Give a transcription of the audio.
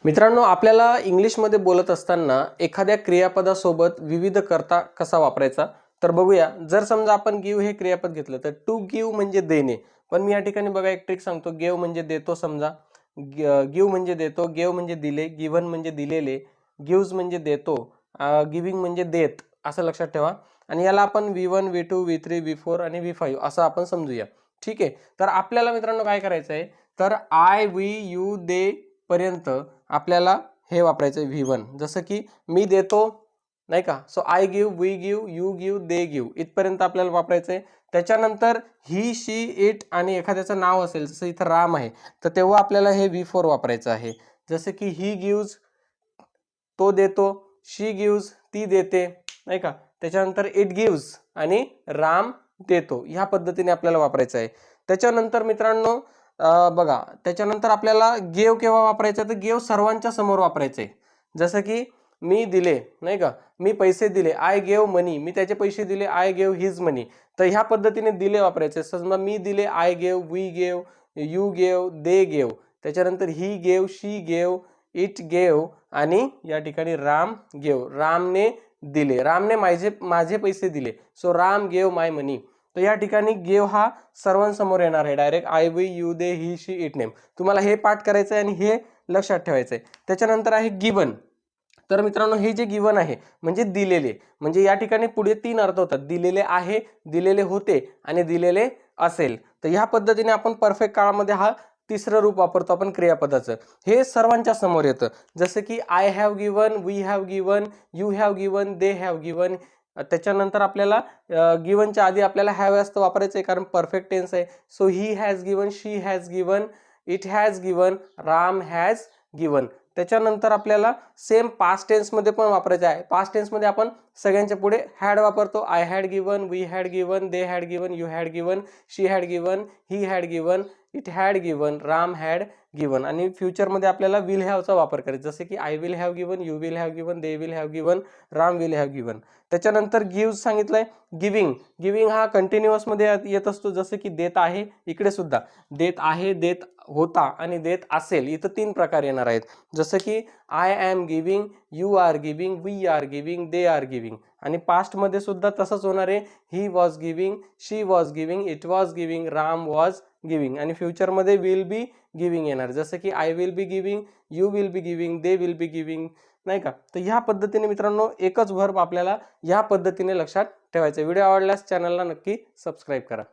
मित्रांनो, आपल्याला इंग्लिशमध्ये बोलत असताना एखाद्या क्रियापदासोबत विविध कर्ता कसा वापरायचा तर बघूया. जर समजा आपण गिव्ह हे क्रियापद घेतलं तर टू गिव्ह म्हणजे देणे, पण मी या ठिकाणी बघा एक ट्रिक सांगतो. गिव्ह म्हणजे देतो, समजा गिव्ह म्हणजे देतो, गिव्ह म्हणजे दिले, गिव्हन म्हणजे दिलेले, गिव्हज म्हणजे देतो, गिव्हिंग म्हणजे देत, असं लक्षात ठेवा. आणि याला आपण V1 V2 V3 V4 आणि V5 असं आपण समजूया. ठीक आहे. तर आपल्याला मित्रांनो काय करायचं आहे, तर आय वी यू दे पर्यंत आपल्याला हे वापरायचं आहे V1. जसं की मी देतो, नाही का. So I give, we give, you give, they give इथपर्यंत आपल्याला वापरायचं आहे. त्याच्यानंतर ही, शी, इट आणि एखाद्याचं नाव असेल, जसं इथं राम आहे, तर तेव्हा आपल्याला हे V4 वापरायचं आहे. जसं की ही गिव्हज, तो देतो, शी गिव्हज, ती देते, नाही का. त्याच्यानंतर इट गिव्हज आणि राम देतो, ह्या पद्धतीने आपल्याला वापरायचं आहे. त्याच्यानंतर मित्रांनो बघा, त्याच्यानंतर आपल्याला गेव केव्हा वापरायचं, तर गेव सर्वांच्या समोर वापरायचे. जसं की मी दिले, नाही का, मी पैसे दिले, आय गेव मनी, मी त्याचे पैसे दिले, आय गेव हिज मनी. तर ह्या पद्धतीने दिले वापरायचे. समजा मी दिले, I gave, we gave, you gave, they gave. त्याच्यानंतर he gave, she gave, it gave आणि या ठिकाणी राम गेव, रामने दिले, रामने माझे पैसे दिले. So Ram gave my money. तर या ठिकाणी गेव हा सर्वांसमोर येणार आहे, direct I we you they he she it name. तुम्हाला हे पाठ करायचं आहे आणि हे लक्षात ठेवायचं आहे. त्याच्यानंतर आहे गिवन. तर मित्रांनो, हे जे गिवन आहे म्हणजे दिलेले, म्हणजे या ठिकाणी पुढे तीन अर्थ होतात. दिलेले आहे, दिलेले होते आणि दिलेले असेल. तर ह्या पद्धतीने आपण परफेक्ट काळामध्ये हा तिसरं रूप वापरतो आपण क्रियापदाचं. हे सर्वांच्या समोर येतं. जसं की I have given, we have given, you have given, they have given. त्याच्यानंतर आपल्याला गिवनच्या आधी आपल्याला हॅव असतं वापरायचं आहे, कारण परफेक्ट टेन्स आहे. So he has given, she has given, it has given, Ram has given. त्याच्यानंतर आपल्याला सेम पास्ट टेन्समध्ये पण वापरायचं आहे. पास्ट टेन्समध्ये आपण सगळ्यांच्या पुढे हॅड वापरतो. I had given, we had given, they had given, you had given, she had given, he had given, it had given, Ram had given. आणि फ्युचरमध्ये आपल्याला विल हॅवचा वापर करायचा. जसे की I will have given, you will have given, they will have given, Ram will have given. त्याच्यानंतर give सांगितलंय. गिव्हिंग, गिव्हिंग हा कंटिन्युअस मध्ये येत असतो. जसं की देत आहे, इकडे सुद्धा देत आहे, देत होता आणि देत असेल, इथं तीन प्रकार येणार आहेत. जसं की I am giving, you are giving, we are giving, they are giving. आणि पास्टमध्ये सुद्धा तसंच होणार आहे. He was giving, she was giving, it was giving, Ram was giving. आणि फ्युचरमध्ये विल बी गिव्हिंग येणार. जसं की I will be giving, you will be giving, they will be giving, नाही का. तर ह्या पद्धतीने मित्रांनो एकच व्हर्ब आपल्याला ह्या पद्धतीने लक्षात ठेवायचं. व्हिडिओ आवडल्यास चॅनलला नक्की सबस्क्राईब करा.